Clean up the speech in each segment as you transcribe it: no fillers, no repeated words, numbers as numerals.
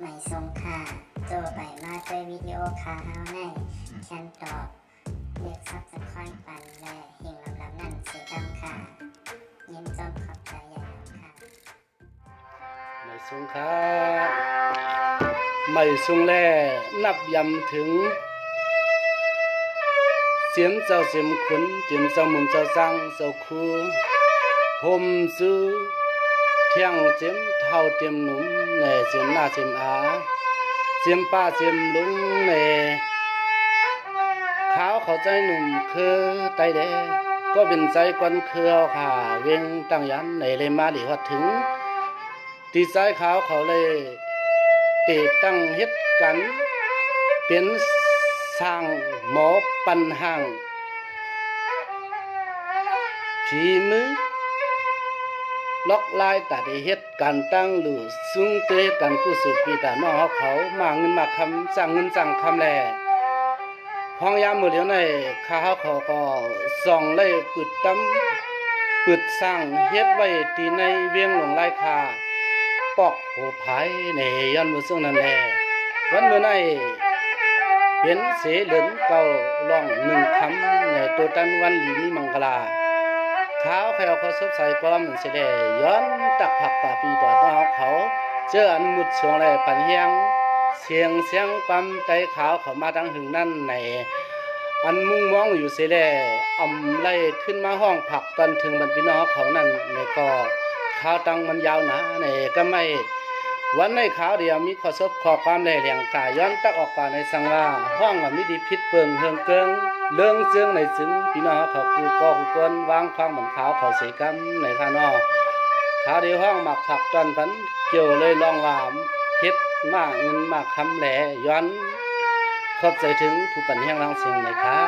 ไม่ทรงค่าโจไปมาด้วยวิดีโอคาเฮาในแคนตอบเรียกซับสไครป์ปันและหิ่งลำนั่นเสียดำค่ะยินจอมขอบใจใหญ่ค่ะไม่ทรงค่าไม่ทรงแลนับยำถึงเสียมเจ้าเสียมขุนเจียมเจ้ามุนเจ้าสังเจ้าคูห่มซื้อเที่ยงเจียมเท่าเจียมหนุ่มแน่เจียมหน้าเจียมอาเจียมป้าเจียมลุงแน่ขาวเข้าใจหนุ่มคือไตแดงก็เป็นใจกวนคือเอาขาเวงตั้งยันในเลยมาหลีฮอดถึงตีใจขาวเขาเลยตีตั้งเฮ็ดกันเป็นสร้างหมอปันห่างผีมือล็อกลายตัดเฮ็ดการตั้งหรือซุ้งเตยกันกู้สุปีตาน้องเขามาเงินมาคำจ้างเงินจ้างคำแลห้องยามมือเดียวในข้าเขาก็ส่องเลยปึดตั้มปึดสร้างเฮ็ดไว้ตีในเวียงหลงลายคาปอกโหภายในย้อนมือซึ่งนั่นแหละวันมื้อในเป็นเสเหลินเก่าร้องหนึ่งคำในตัวตันวันหลีมีมังกลาข้าวแควเขาสดใสป้อมมันเสด็จย้อนตักผักป่าปีต่อน้องเขาเจออันมุดช่วงแรปันเฮียงเสียงปั๊มไตขาวเขามาดังหึงนั่นในอันมุ่งมองอยู่เสด็จอ่ำไล่ขึ้นมาห้องผักตอนถึงบรรพิน้องเขานั่นในก็ข้าวตังมันยาวหนาในก็ไม่วันในขาวเดียวมีข้อซบข้อความในเหลี่ยงกายย้อนตักออกก่อนในสังว่าห้องว่ามิดีพิษเปิงเฮืองเกิงเรื่องเจืองในจึงพี่น้องเขากูก็กูกวนวางควางเหมือนขาวเขาเสียกันในข้างนอกขาวเดียวห้องหมักผักตอนพันเกี่ยวเลยลองว่าเฮ็ดมากเงินมากคำแหล่ย้อนขอบใจถึงผู้ปันแห่งรังเสียงในค่ะ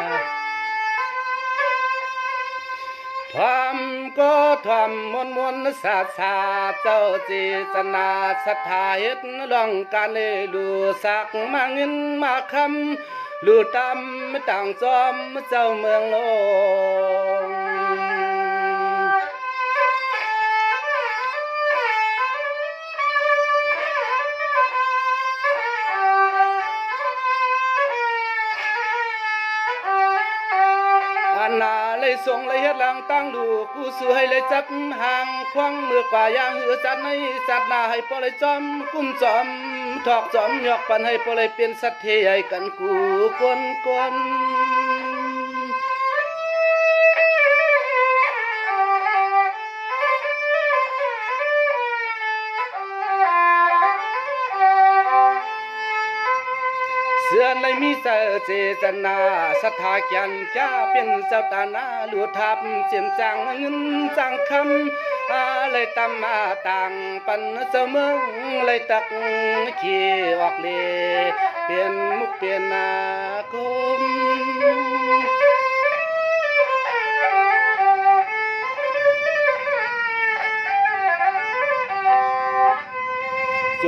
ทำก็ทำมนศาสาเจ้าจีจนาศรัทธาเฮ็ดลองการเลยลูสักมาเงินมาคำลูตำต่างจอมเจ้าเมืองโลงนาเลยส่งเลยเฮ็ดหลังตั้งดูกูสู้ให้เลยจับห่างควังมือกว่าอย่างหือจัดในจัดหน้าให้พอเลยจอมกุ้มจอมถอกจอมยอกปันให้พอเลยเป็นสัตว์เทใหญ่กันกูกวนเสือในมีเจตนาศรัทธาแก่นจ้าเป็นเจ้าตานาหลวทับเจียมจังเงินจังคำเลยตำมาต่างปันเสมงเลยตักขี้ออกเลเปลี่ยนมุกเปลี่ยนนาคม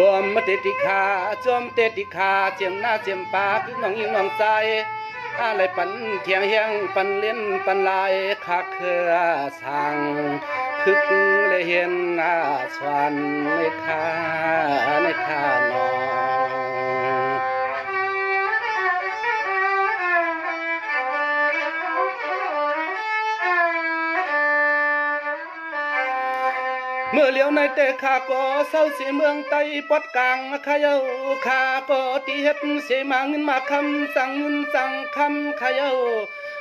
จอมเตติขาจอมเตติขาเจียมหน้าเจียมปากน้องยิงน้องใจอะไรปันเทียงเฮียงปันเลี้ยนปันลายขาเครือสั่งคึกเลยเห็นสวนในข้านองเมื่อเลี้ยวในเตะขาก็เศร้าเสียเมืองไตปอดกลางขยาขาก็ตีเฮ็ดเสียมาเงินมาคำสั่งเงินสั่งคำขยา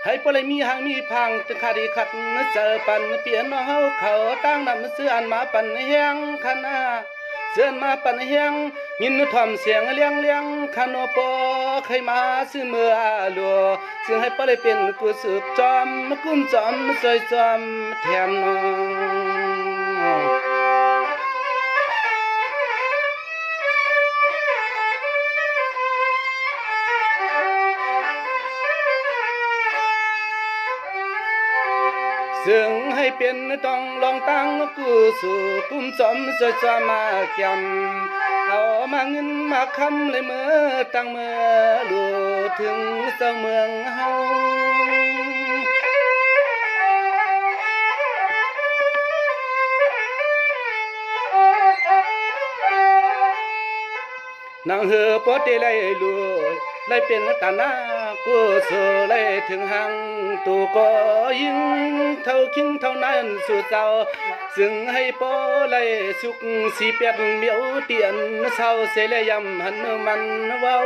ให้ปเลยมีหางมีพังจนขาดีขัดเจอปันเปลี่ยนน้องเขาตั้งนำเสื้ออันมาปันเฮียงคณะเสื้อมาปันเฮียงยินทอมเสียงเลี้ยงคานโปเคยมาซื้อเมื่อลัวซึ่งให้ปเลยเป็นกูสืบจอมกุ้มจอมซอยจอมแถมน้องซึ่งให้เป็นต้องลองตั้งกูสู่กุ้มจอมซอยจอมมาแก่มเอามาเงินมาคำเลยเมื่อตั้งเมื่อลู่ถึงเจ้าเมืองเฮา เ นางเหือปอเตไลลูไลเป็นตานากูโซไลถึงหังตูก็ยิงเท่าคิงเท่านั้นสู่เจ้าซึ่งให้ปอไลสุกสีเปียดเมียวเตียนเศร้าเสลยำหันมันเว้า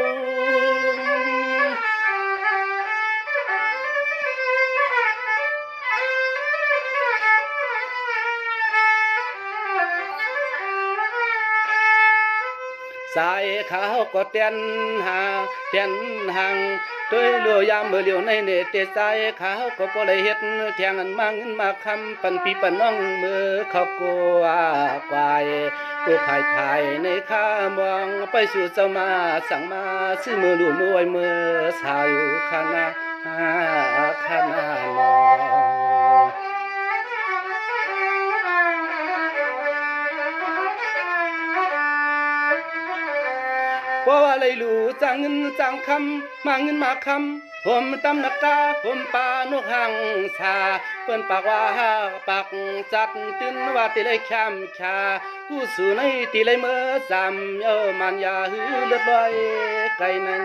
สายขาวก็เตียนหาเตียนหังด้วยลัวยามเมื่อเลียวในเนตสายขาวก็บ่ได้เฮ็ดเทียงอันมาเงินมาคำปันพี่ปันน้องมือเขากัวควายกูภายภายในข้ามองไปสู่เจ้ามาสั่งมาซื้อมือลู่มือไว้มือสาวอยู่คณะคณะนอง เพราะว่าเลยรู้จังเงินจังคำมาเงินมาคำผมตำนักกาผมปานกหังชาเปิ้นปากว่าปากจัดตื่นว่าติเลยคำชาผู้สู่ในติเลยเมื่อจำมันยาหือเลือดลอยไกลนั้น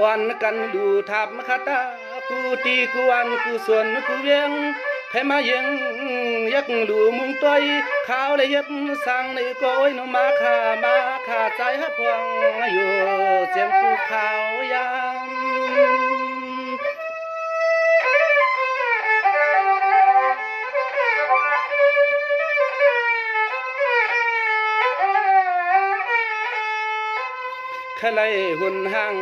วันกันดูทับคาตากูตีกูวันกูส่วนกูเวียงใครมาเยังยักดูมุงต้อยขาวเลยยับสั่งในก้อยนมาขาใจฮับพวงอยู่เสียงกูขาวยามขะไลหุ่นหัง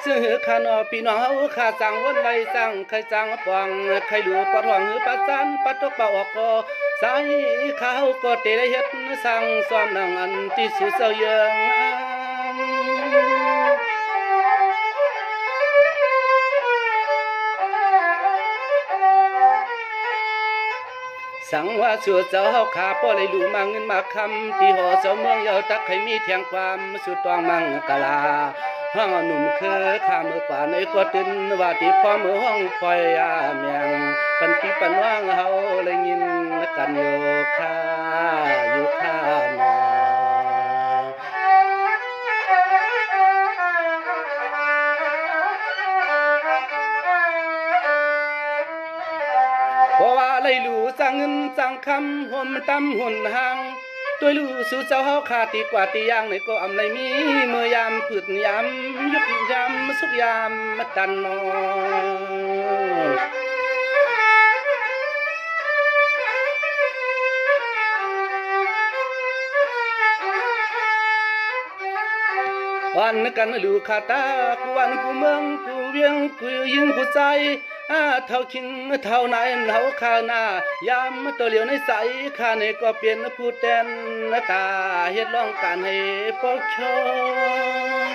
ซื้อขานอพี่น้องเฮาขาสั่งวนไลสั่งใครสั่งปองใครดูปอดห้องหือปัดจันปัดตกเป่าออกก็สายขาวก็เตะเฮ็ดสั่งซ้อมนั่งอันที่สุดเศร้าเยืองสังว่าสัวเจ้าเฮาขาป้อเลยรู้มาเงินมาคำที่หอเจ้าเมืองเยาตักให้มีเทียงความสุดตองมังกะลาห้องหนุ่มเคอข้ามือกว่าในก็ตินว่าที่พ่อมือห้องคอยเมียงปันปีปันว่างเฮาเลยยินกันอยู่ข้านาเพราะว่าเลยรู้จังเงินจังคำห่มตำหุ่นหางตัวรู้สู่เจ้าเฮาขาดตีกว่าตีย่างในก็อำในมีเมื่อยามพืดยามยุบยามสุกยามตันนอวันกันลูกขาตากูวันกูเมืองกูเวียงกูยิงกูใจเท่าคิงเท่าไหนเฮาข้าหน้ายามตัวเหลียวในใสข้าในก็เปลี่ยนผู้แทนตาเฮ็ดร้องการให้ปกชอง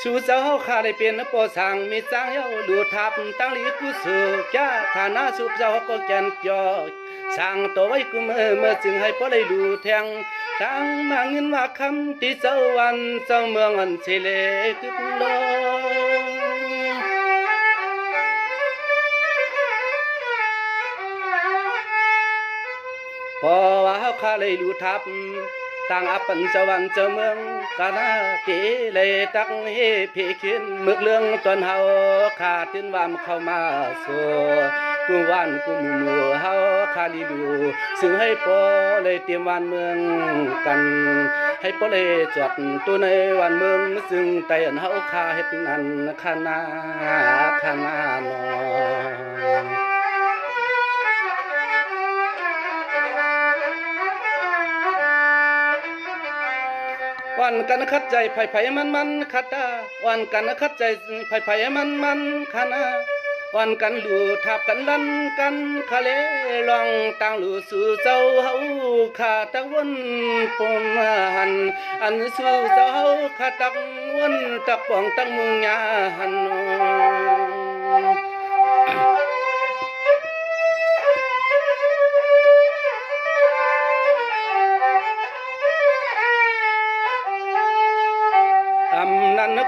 สู่เจ้าเฮาข้าได้เปลี่ยนปอสั่งมีจังเฮาดูทับตั้งหลีกูสุกะฐานะสุเจ้าก็แก่นจอสั่งตัวไว้กูเมื่อจึงให้พอได้ดูแทงทางมาเงินมาคำที่เจ้าวันเจ้าเมืองอันเฉลคือลพอว่าเฮาข้าเลยดูทับต่างอัปปันสวรรค์เจ้าเมืองกานาเกเลยตักเฮเพขินเมือกเรื่องตอนเฮาขาดตินวามเข้ามาสู่กูวันกูมัวเฮาคาลีดูซึ่งให้ปอเลยเตรียมวันเมืองกันให้ปอเลยจอดตัวในวันเมืองซึ่งแต่เฮาคาเฮ็ดนั้นคณะนอวันกันคัดใจไผ่มันคัดตาวันกันคัดใจไผ่มันคันวันกันลูทับกันลันกันคาเลลองตั้งลูสู่เจ้าเฮาขาตะวนปมหันอันสู่เจ้าเฮาขาตะวนตะปองตั้งมุงยาหัน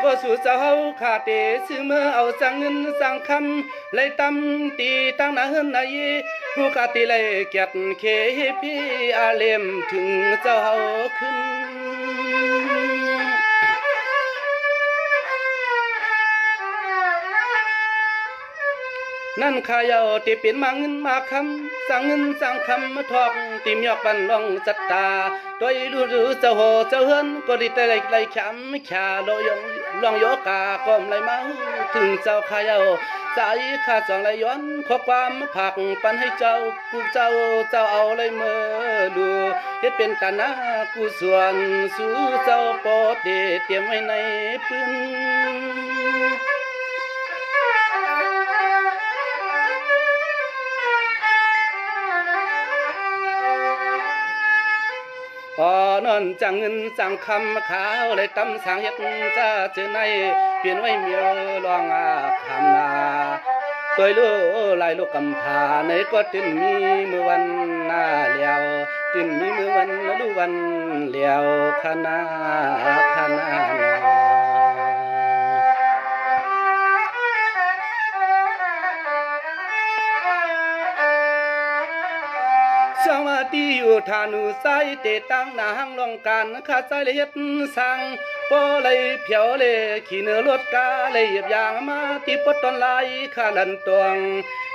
ก็สู่เจ้าขาเตซื้อเมื่อเอาสั่งเงินสั่งคำเลยตำตีตั้งหน้าเฮือนนายผู้ขาตีเลยเกียรติเคพี่อาเลมถึงเจ้าขึ้นนั่นข้าเยาที่เป็นมาเงินมาคำสั่งเงินสั่งคำมาทอกติมยอกบันลองจัดตาโดยดูเจ้าโหเจ้าเฮือนก็ดีแต่ไรขำขาลอยงลองโยกาก้มไหลมาถึงเจ้าข้าเยาใจข้าจองไหลย้อนขอความผักปันให้เจ้ากูเจ้าเอาเลยเมื่อดูเฮ็ดเป็นกันนะกูส่วนสู่เจ้าโปรดเตรียมไว้ในปืนนอนจังเงินจังคำขาวเลยตำสางเฮ็ดจะเจอในเปลี่ยนไว้เมียวลองคำนาตัวลูลายลูกกำพาในก็ตื่นมีมือวันหน้าเลี้ยวตื่นมีมือวันดูวันเลี้ยวคณะสวัสดีอยู่ทานุไซเตตั้งนางลองการข้าใจเลยเฮ็ดสั่งปอเลยเพียวเลยขี่เนื้อรถกาเลยเหยียบยางมาที่ปดตอนไหลข้าลันตวง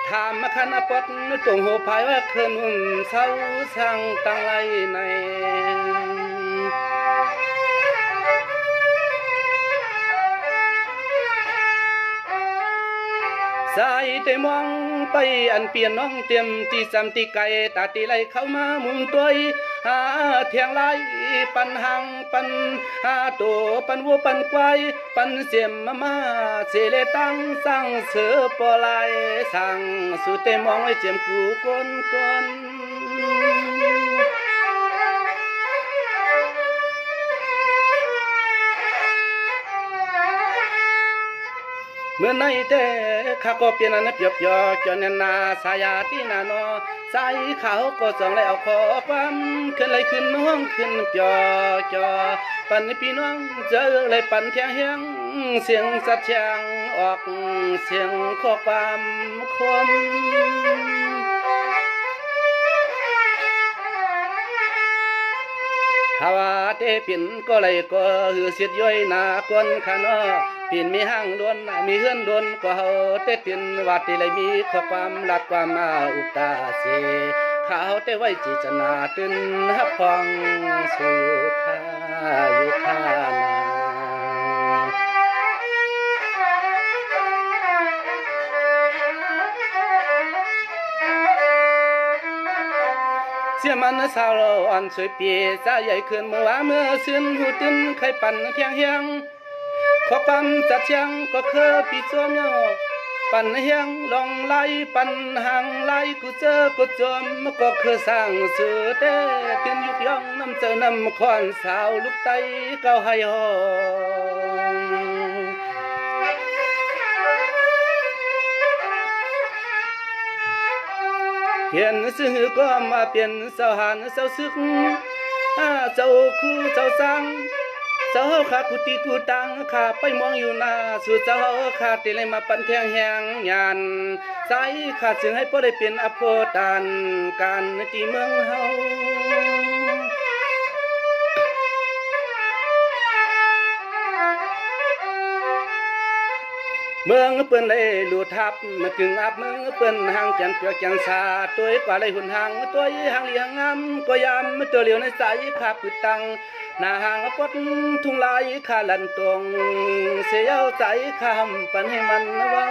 ถามมาขันปดตรงหัวพายว่าคืนหุ่นเศร้าสั่งตั้งไหลในสายเตมองไปอันเปลี่ยนน้องเตรียมที่สำตีไก่ตาตีไหลเข้ามามุมตัวหาเทียงไหลปันหังปันหาตัวปันวัวปันควายปันเสียมมาเสเลตั้งสั่งเสือปอลายสั่งสุดเตมองไว้เจียมกูก้นเมื่อในเตข้าก็เปลี่ยนอันเปียบยอจนนาสายาที่นาโนสายเขาก็ส่องเลยเอาขอความขึ้นเลยขึ้นน้องขึ้นจอปันพี่น้องเจอเลยปันเทียงเฮียงเสียงสัดเชียงออกเสียงข้อความคมหาว่าเตปิ่นก็เลยก็หือเสียดย้อยนาคนขานอปิ่นมีห้างล้วนมีเฮือนล้วนก็เฮาเตปิ่นว่าที่เลยมีข้อความลัดความมาอุตาเสข้าวเตไว้จิจนาตื่นฮับพองสู่ข้าอยู่ข้านาเสียมันสาวอ่อนสวยเปียสายใหญ่ขึ้นเมื่อว่าเมื่อซึ้นหูตื่นใครปั่นเทียงเฮียงขอความจัดเชียงก็คือปีโจมยอปั่นเฮียงลองไล่ปั่นห่างไล่กูเจอกูจมก็คือสร้างสื่อเต้ตื่นยุกย่องน้ำเจอน้ำคอนสาวลูกไตเก้าให้หองเห็นซื้อก็มาเปลี่ยนเสาหันเสาซึกเจ้าคู่เจ้าสังเจ้าข้ากุฏิกูตังข้าไปมองอยู่หน้าสู่เจ้าข้าติเลยมาปั่นเทียงแหงยานใจข้าจึงให้พ่อได้เป็นอโภตานการที่เมืองเฮาเมืองเปิ้นเลยลูทับมากึ่งอับเมืองเปิ้นหางจันเปียกจันสาตัวกว่าเลยหุ่นหางตัวหางเลี้ยงงามก็ยามตัวเหลียวในสายข้าปึดตังหน้าหางปดทุ่งลายข้าลันตรงเสียวใจข้ามปันให้มันเว้า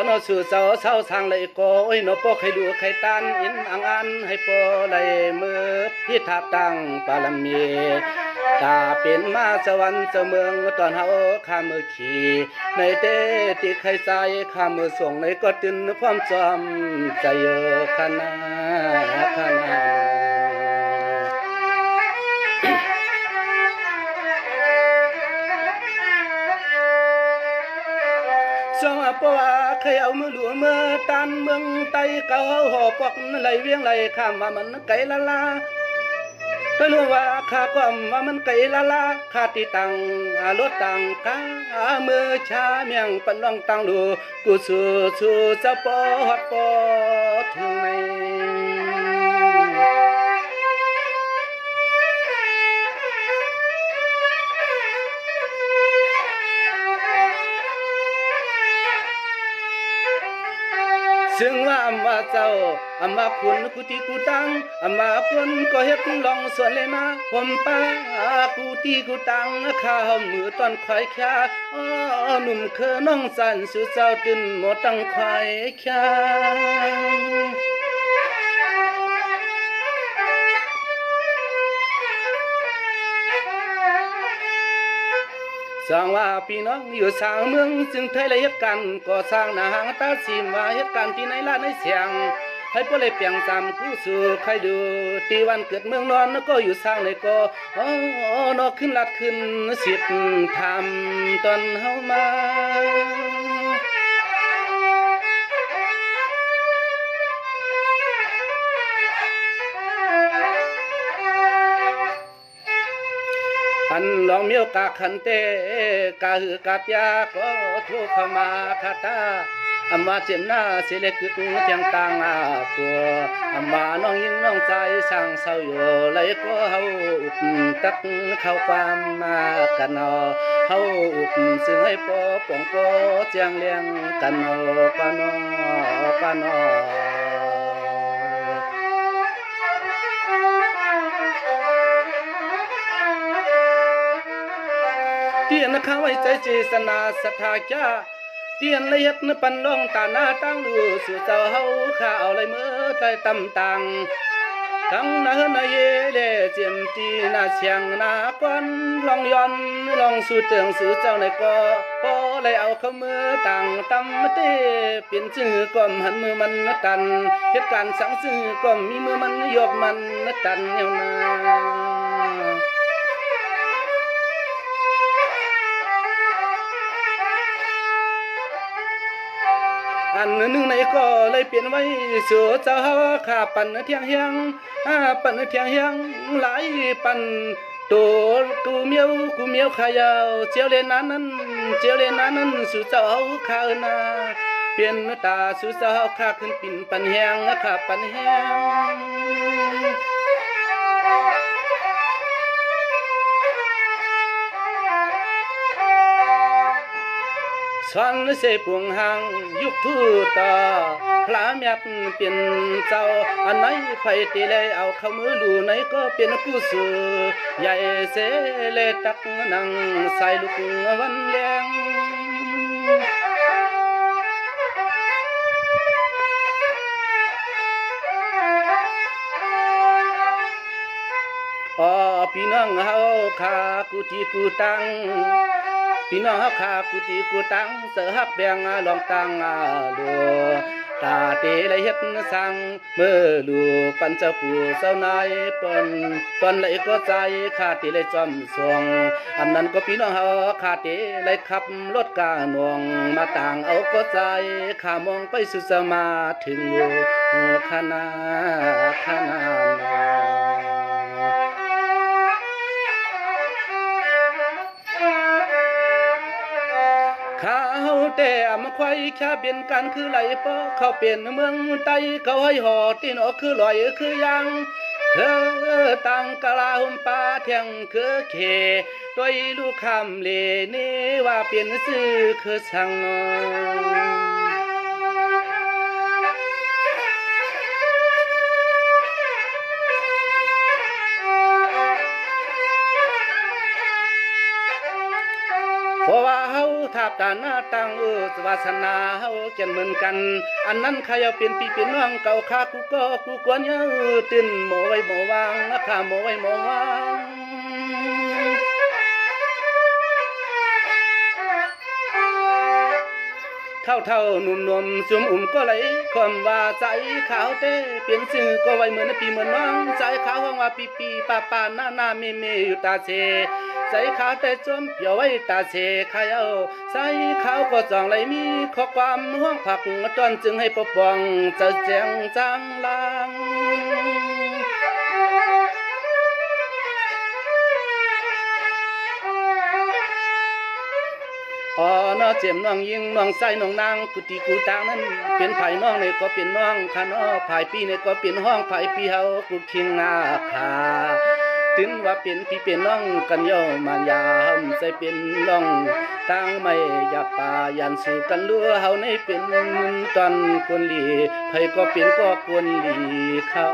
นอสู่เสาทางเลยโกยนอปอกให้ดูใครตันอินอันให้ปอเลยมือพิทับตังปาลมีตาเป็นมาสวรรค์เมืองตอนเฮาข้ามือขี่ในเตติใครใจข้ามือส่งในก็ตื่นพร้อมจอมใจเยอะขนา เพราะว่าใครเอามือหลวงเมื่อตันเมืองไตเก่าหอปอกไหลเวียงไหลข้ามว่ามันไกลละลาก็รู้ว่าข้าก็ว่ามันไกลละลาข้าติตังรถตังกามือชาเมียงปันน้องตังดูกูสู้จะปอดปอถึงไหนซึ่งว่าว่าเจ้าว่าคุณกูที่กูตังว่าคุณก็เฮ็ดลองส่วนเลยนะผมป้ากูที่กูตังข้ามือตอนควายขาหนุ่มเคอน้องสันสู่เจ้าตื่นหมดตั้งควายขาสร้างว่าพี่น้องอยู่สร้างเมืองจึงไทยละเหตุการณ์ก่อสร้างนาหางตาสิมว่าเหตุการณ์ที่ไหนล่ะในเสียงให้พวกเลยเปียงจำผู้สู่ใครดูตีวันเกิดเมืองนอนก็อยู่สร้างเลยก็นอขึ้นลัดขึ้นสิบทำตอนเฮามาอันลองมีโอกาสขันเตกาหือกาปยาก็ทุกเข้ามาคาตามาเจ็บหน้าเสียเล็กคือเทียงต่างปัวมาน้องยิงน้องใจช่างเศร้าอยู่เลยก็เฮาอุดตักเข้าความมากันเฮาอุดซึ่งให้ปอป่องปอเจียงเลี้ยงกันปานปานเตียนข้าไว้ใจเจสนาศรัทธาจ้าเตียนละเอียดนปันลงตาหน้าตั้งดูสู่เจ้าเฮาข้าเอาเลยเมื่อใจตำตังทั้งนาเยเลเจียมตีนาเชียงนาก้อนลองย้อนลองสู่เตืองสู่เจ้าในก็พอเลยเอาเข้ามือต่างตำเตเปลี่ยนชื่อก็หันมือมันกันเหตุการณ์สังซื้อก็มีมือมันยกมันกันเนียวนาอันหนึ่งในก็เลยเปลี่ยนไว้สู่เจ้าข้าปั่นเทียงเฮียงปั่นเทียงเฮียงหลายปั่นตัวกูเมียวขายาวเจียวเลนนั้นสู่เจ้าข้านาเปลี่ยนตาสู่เจ้าข้าขึ้นปิ่นปั่นเฮียงข้าปั่นเฮียงสอนเสพวงหางยุคทูตาพระเมียเป็นเจ้าอันไหนไฟตีเลยเอาเข้ามือดูไหนก็เป็นผู้สื่อใหญ่เสเลตักนังใส่ลูกวันเลี้ยงพี่น้องเฮาขากูที่กูตังพี่น้องเฮาขากูตีกูตังเสือฮักแบงลองตังลัวตาเตเลยเฮ็ดสังเมื่อลูปันเจ้าปู่เจ้านายปนเลยก็ใจขาดเตเลยจอมสวงอันนั้นก็พี่น้องเฮาขาดเตเลยขับรถกาหน่วงมาต่างเอาก็ใจข้ามองไปสุสมาถึงอยู่ขนาข้าวแต่มาควายชาเปลี่ยนกันคือไหลปอเขาเปลี่ยนเมืองไตเขาให้ห่อตีนออกคือลอยคือยังคือตังกะลาหุมปาเทียงคือเขโดยลูกคำเลนี่ว่าเปลี่ยนซื้อคือสั่งเพราะว่าเฮาทับตาหน้าตั้งวาสนาเฮาเกินเหมือนกันอันนั้นใครเอาเป็นพี่เป็นน้องเก่าข้ากูก็กูกวนเยอะตื่นหมอไว้หมอวางข้าหมอไว้หมอวางเท่าหนุ่มซุ่มก็ไหลความว่าใจขาวเต้เปลี่ยนชื่อก็ไว้เหมือนพี่เหมือนน้องใจขาวห้องว่าปีป้าหน้าเมอยู่ตาเซใจ ใจขาแต่จมเปียวไว้ตาเสขายเอาใส่ขาวก็จองไหลมีข้อความห่วงผักจนจึงให้ปกป้องจะแจงจางลางอ๋อน้อเจียมน้องยิงน้องใส่น้องนางกุฏิกูตางนั้นเป็นไผ่น้องในก็เป็นน้องข้าน้อไผ่ปีในก็เป็นห้องไผ่ปีเฮากูคิงอาคาถึงว่าเป็นพี่เป็นน้องกันย่อมายามใส่เป็นน้องตั้งไม่อยากป่ายันสู่กันลัวเฮาในเป็นตอนกวนหลีไผก็เป็นก็กวนหลีเขา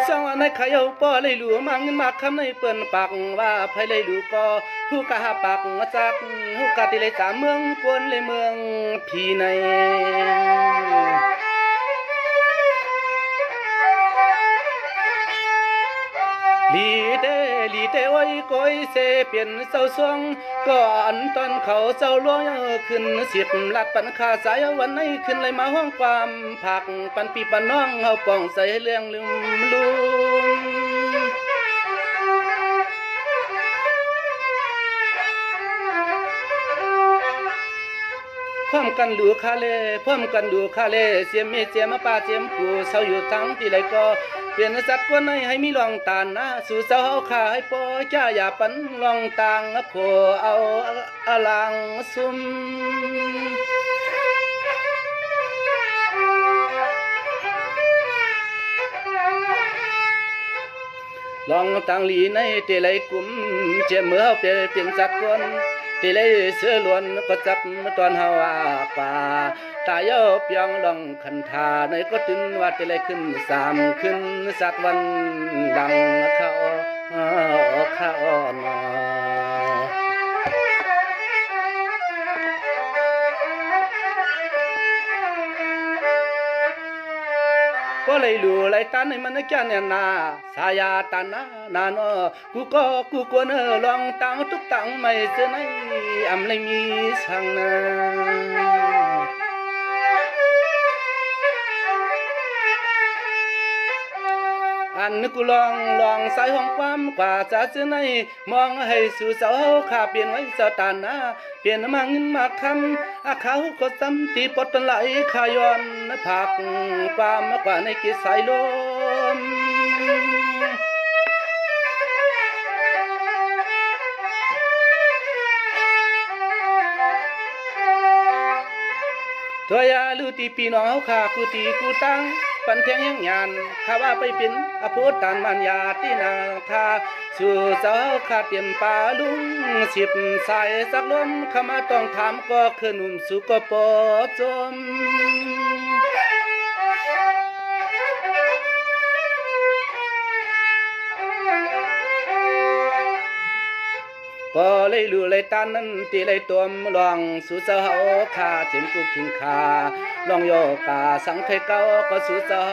สังว่าในขายเอาป้อเลยหลวมาเงินมาคำในเปิ้นปากว่าไผเลยหลูก็ผู้กะหาปากจักผู้กะติเลยสามเมืองกวนเลยเมืองพี่ในลีเตไว้ก้อยเสเปลี่ยนเศร้าสวงก่อนตอนเขาเศร้าลวงขึ้นเสียบลัดปันขาสายวันไหนขึ้นเลยมาห้องความผักปันปีปันน้องเฮาป้องใส่เรื่องลืมลุงพร้อมกันดูคาเลพร้อมกันดูคาเลเสียมเมเจียมาป่าเจียมกูเศร้าอยู่ทั้งที่ไรก็เปลี่ยนสัตว์กวนให้มีลองตานนะสู่เศร้าขาให้ปอจ้าอย่าปันลองต่างโผเอาอลังซุ่มลองต่างลีในเตไลกุมเจียมเมื่อเปลี่ยนสัตว์กวนตีเลยเสือล้วนก็จับตอนเฮาอาป่าตายเอาเปียงลองขันธาในก็ตึนว่าตีเลยขึ้นสามขึ้นสักวันดังเข้ามาก็เลยรู้เลยตันให้มันแก่เนี่ยนาสายาตันนาโนกูกวนลองตังทุกตังไม่เสนยอำเลยมีสังนาอันกูลองใส่ห้องความกว่าจะเสนยมองให้สู่เสาข้าเปลี่ยนไว้สตานาเปลี่ยนมาเงินมาคำอาเขาก็ซ้ำตีปดไหลขายอนผักความกว่าในกิสายลมตัวยาลูตีปีน้องข้ากูตีกูตั้งปันเทียงยังยานข้าว่าไปเป็นอภูตานมันยาที่นาคาสู่เจ้าข้าเตรียมปลาลุงสิบสายสักลมข้ามาต้องถามก็คือหนุ่มสุกปอจมก็เลยลู่เลยตานั้นตีเลยตัวมลองสู่เจ้าข้าเจ็มกูขิงขาลองโยกาสังเคยเก้าก็สู่เจ้า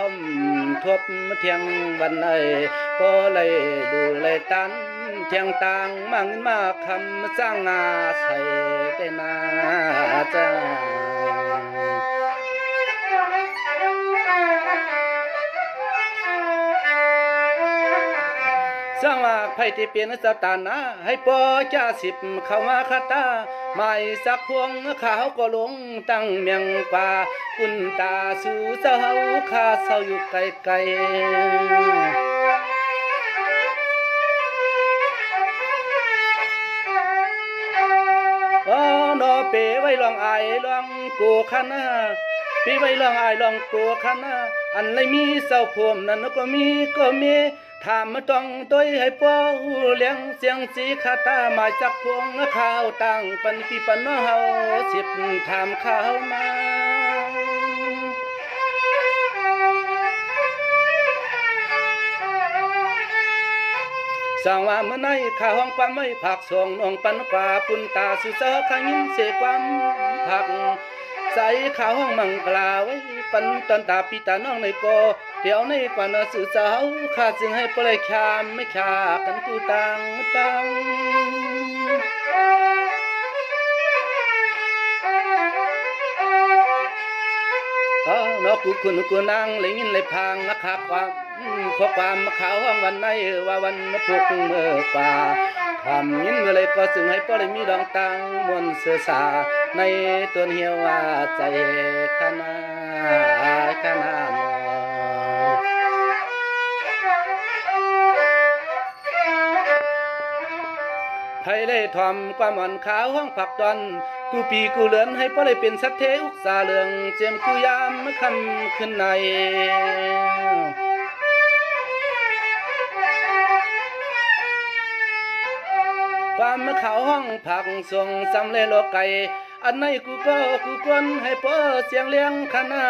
ทบเทียงวันไหนก็เลยลู่เลยตันเทียงต่างมั่งมาคำสร้างงาใส่ได้นาจ้าสร้างว่าไผที่เปลี่ยนสตานะให้ปอจ้าสิบเข้ามาคาตาไม่สักพวงข้าวก็ลงตั้งเมียงกว่ากุนตาสู่เจ้าข้าเศร้าอยู่ไกลนอเปไว้ลองอายลองกูขันปีไว้ลองอายลองกูขันอันเลยมีเศร้าพวมนั้นก็มีถามมาต้องตัวให้ป้อหูเลี้ยงเสียงสีคาตามาจากพวงข้าวตั้งปันปีปันเฮาสิบถามข้าวมาสั่งว่าเมื่อไหร่ข้าห้องความไม่ผักส่งน้องปันกว่าปุ่นตาสุเสข้ายินเสกความผักใส่ข้าห้องมังกลาไว้ปันตอนตาปีตาน้องในโกเดี๋ยวในกว่านาสุเสาข้าจึงให้ปล่อยคามไม่ขากันกูตังน นาะกูคุณกูนางเลยยินเลยพางนะคะความข้อความข่าวห้องวันไหนว่าวันพุกเมื่อกว่าคำยินเลยก็ซึ่งให้ป้อเลยมีดองตังมวลเสือสาในตัวเหียวว่าใจขนาขนาไผเลยทอมความอ่อนขาวห้องผักตอนกูปีกูเลือนให้ป้อเลยเป็นสัตเทอุกษาเลืองเจียมกูยามคำขึ้นในความเขาห้องผักส่งสำเร็จโลกไก่อันไหนกูก็กูกวนให้ป้อเสียงเลี้ยงคณะ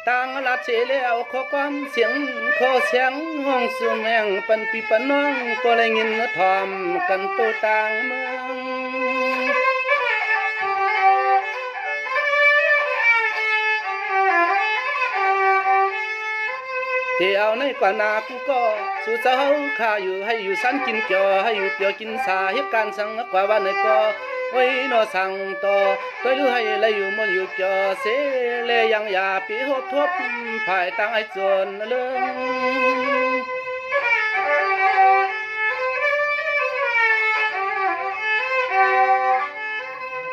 ต่างลัดเฉลียวขอความเสียงขอเสียงห้องสูแมงปันปีปันน้องป้อเลยยินทอมกันตัวต่างเมืองเที่ยวในกว่านากูก็สู่เสาข้าอยู่ให้อยู่สันกินเกี่ยวให้อยู่เกี่ยวกินสาเหตุการสั่งกว่าวันไหนก็ไว้นอสั่งต่อตัวรู้ให้เลยอยู่มันอยู่เกี่ยวเสเลยยังอย่าปีหดทบภายตั้งไอ้จนเลื่อง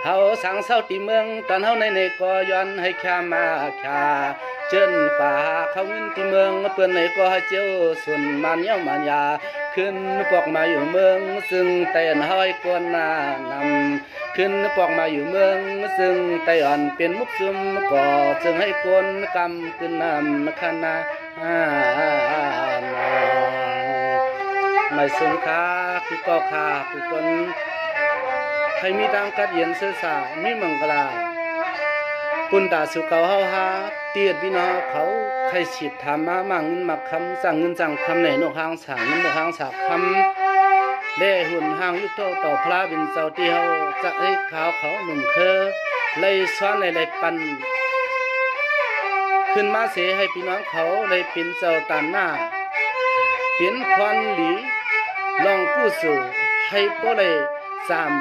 เฮาสั่งเศร้าตีเมืองตอนเฮาในก็ย้อนให้ข้ามาข้าเจินป่าเขาเงินที่เมืองเปื้อนในก็ให้เจียวส่วนมันเย้ามันยาขึ้นปอกมาอยู่เมืองซึ่งแต่นห้อยกวนหน้านำขึ้นปอกมาอยู่เมืองซึ่งแต่อ่อนเป็นมุกซุมก่อจึงให้กวนกำขึ้นนำคณะไม่สงค่ากูก็ค่ากูคนใครมีตามกัดเย็นเสื้อสามีมังกลาคุณตาสุเขาเฮาหาเตียดพี่น้องเขาใครฉีดถามมามั่งเงินมาคำสั่งเงินสั่งคำไหนนกหางสั่งเงินนกหางสาบคำเล่หุ่นหางยุกโตต่อพระบินเจ้าที่เฮาจะให้ขาวเขาหนุ่มเคอเลยซ้อนเลยปันขึ้นมาเสียให้พี่น้องเขาเลยเป็นเจ้าตามหน้าเปลี่ยนควันหลีลองกู้สู่ให้โปเลยสาม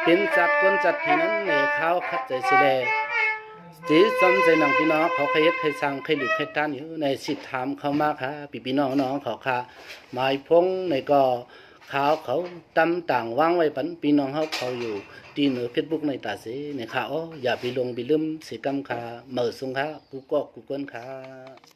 เป็นจัดคนจัดพี่นั้นในเขาคัดใจเสดจีสมใจหนังพี่น้องเขาเคยเฮ็ดเคยสั่งเคยหลุดเคยต้านอยู่ในสิทธิถามเขามาค่ะพี่น้องน้องเขาค่ะหมายพงในก็ข่าวเขาตำต่างวางไว้ปันพี่น้องเขาอยู่ตีเหนือเฟซบุ๊กในตาเสในข่าวอย่าไปลงไปลืมสิกรรมค่ะเหมือสงค่ะกูก็กูก้นค่ะ